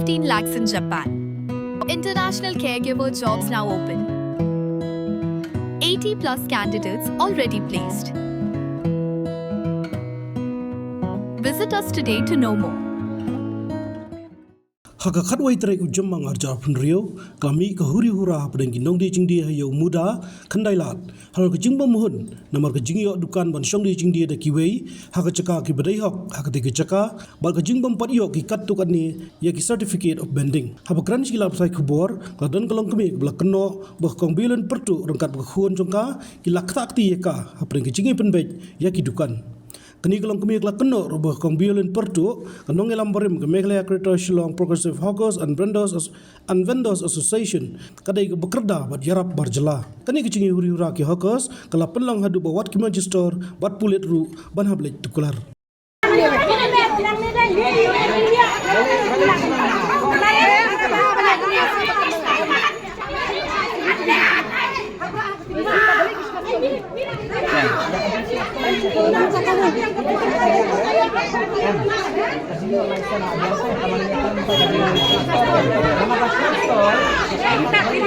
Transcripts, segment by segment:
15 lakhs in Japan. International caregiver jobs now open. 80 plus candidates already placed. Visit us today to know more. Haka khatwai trek ujam mang arjar punrio kami kahuri hura pedeng ginong di jingdi hayo muda khandai lat hal ke jingba mohon namar ke jingyo dukan ban shong di jingdi da kiwei haka chaka ki badai hok haka te chaka bal ke jingbam pat yo ki kat tukan ni ya ki certificate of bending haba kran sila sai kubor kadan kalong kami bla keno bah kong bilen pertu rangkat ba khuon jongka ki lakta akti yaka hapren ke jingi penbej ya ki dukan kini kelong kami kelak keno rubah kong biolin pertu kanong elam barim ke Meghalaya Greater Shillong Progressive Hawkers and Vendors Association kadai ke bekerda bat yarap barjela kini kecingi huri hura ki hawkers kala penlang hadu bawat ki magister bat pulit ru ban hablet tukular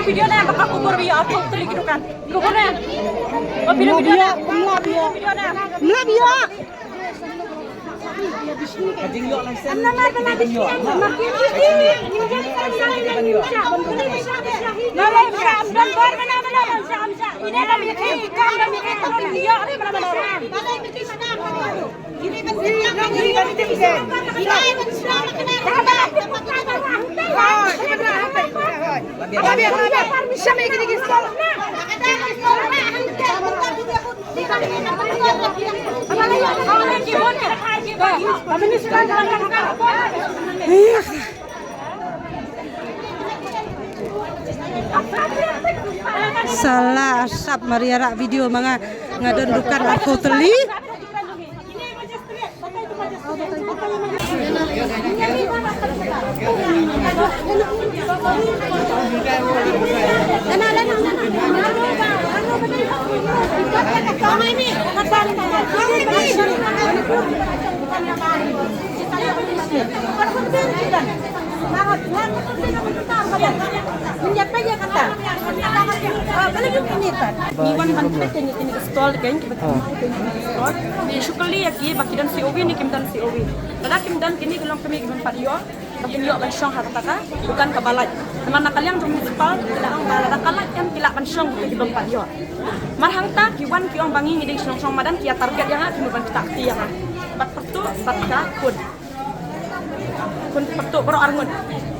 Video na baka kubur biya ato tuli gitu kan. Kubur na. Oh video na. Video na. Biya. Kading yo lang sen. Kading yo. Ini kami kami kalau dia ni mana-mana. Ini salah asap mariara video mga ngadon dukan arko teli Iwan hanpet yang kini stall kan kita stall. Di syukuli ya ki baki dan COV ni kim dan COV. Pada kim dan kini kelong kami kim padio. Baki yo ban syong harata bukan kabalai. Teman nakaliang di municipal bilang balada kalai yang kila ban syong ki ban padio. Marhang ta kiwan ki ong bangi ngiding syong madan ki target yang ki ban kita akti yang. Bat pertu bat ka kun pertu bro arngun.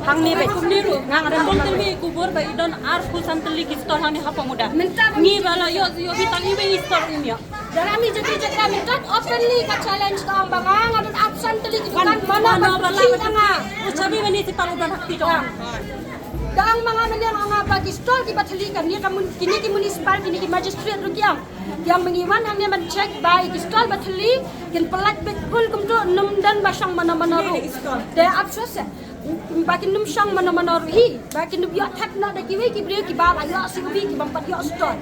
Hang ni baik kumliru ngang ada bom teli kubur baik don arfu santeli kistor hang ni hapa muda ni bala yo bitang iwe kistor ni yo Darami jadi kami kan openly ka challenge ka bang ada absent teli kan mana bala nga ucabi meni ti parudan hakti jo dang mga naliang nga bagi store ki bathali kan ni kamun kini ki municipal kini ki magistrate rugyang yang mengiman hang ni man check by ki store bathali kin pelat betul kumto num dan basang mana-mana ru de absos bakin num syang mana-mana ruhi bakin num ya tap na da kiwi ki brio ki ba ya siubi ki bampat ya store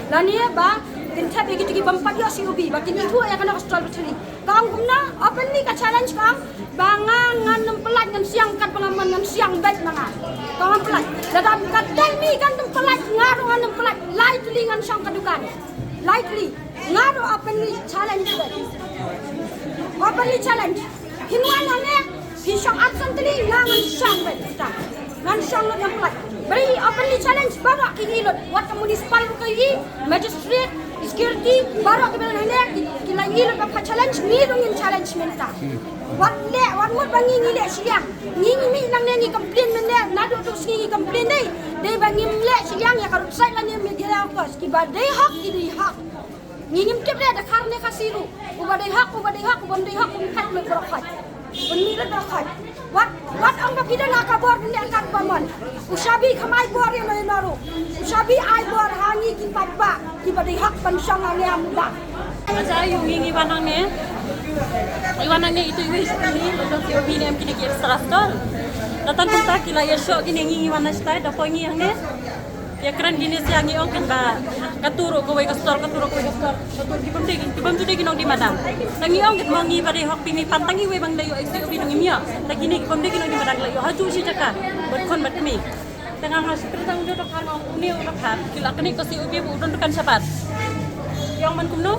lani ba kin tap ki ki bampat ya siubi bakin itu ya kana store betul kang gumna openly ka challenge kang bangang ngan pelat ngan siang kat pengaman ngan siang baik nanga kang pelat dalam kadal mi kan num pelat ngaru ngan pelat lightly ngan siang kadukan lightly ngaru openly challenge hinwan hane Pisang absent tadi ngan syang betul, ngan syang lo yang pelat. Beri openly challenge bawa kihilot, wat municipal kiri, magistrate, security, bawa kibel hande, kila hilot apa challenge, ni dongin challenge menta. Wat mut bangi ni le siang, ni mi nang ni complain menda, nado tu singi complain deh, deh bangi le siang ya karut saya lani media apa, kibar deh hak ini hak. Ni tip le ada karne kasiru, ubadai hak, umkat me berokat. Pemilik berkat. Wat ang bakida nakabor ni angkat pamon. Usabi kamay bor yang naru. Usabi ay bor hangi ki papa ki badihak pansang ani amuda. Saya yung iwanang ni itu sekali untuk COV ni am kini ki extra store. Datang kita kila yesok kini iwanan style dapat ngi yang ni. Ya keren gini sih angi ong kan ba katuro ko way kastor katuro di pem tu de ginong di madang tangi ong ket mangi ba de hok pimi pantangi way bang layo ICOB nang imia lagi ni pem de ginong di madang layo haju si jaka bat kon bat mi tengah has tang jo tok kan uni ora khat kila kani ko si ubi udon kan sabat yang man kumno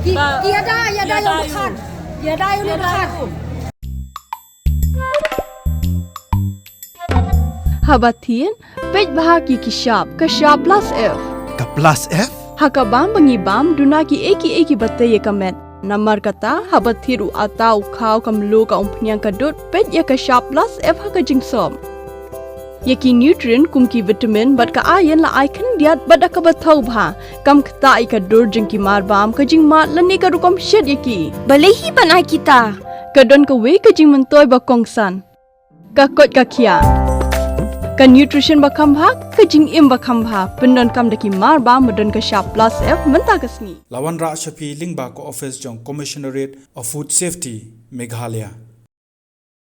Tiada yang bukan. Tiada yang bukan. Habatin, pej bahagi kishap, kashap plus F. Ka plus F? Hakabam bangibam, dunaki eki batay kamet. Namar kata, habathiru atau kau kamlu ka umpnyang kadut, pej ya kashap plus F hakajing som. Yaki nutrient kumki vitamin bat ka ayan la icon diat bat akabatau bha. Kam kata ika dur jengki marbam kajing mat lani ka rukom shed yaki. Balehi banai kita. Kadon ka we kajing mentoy bakongsan. Kakot kakia. Ka nutrition bakam bha kajing im bakam bha pendon kam daki marba medon ka sharp plus F menta kasni. Lawan Ra Shafi Lingba ko office jong Commissionerate of Food Safety Meghalaya.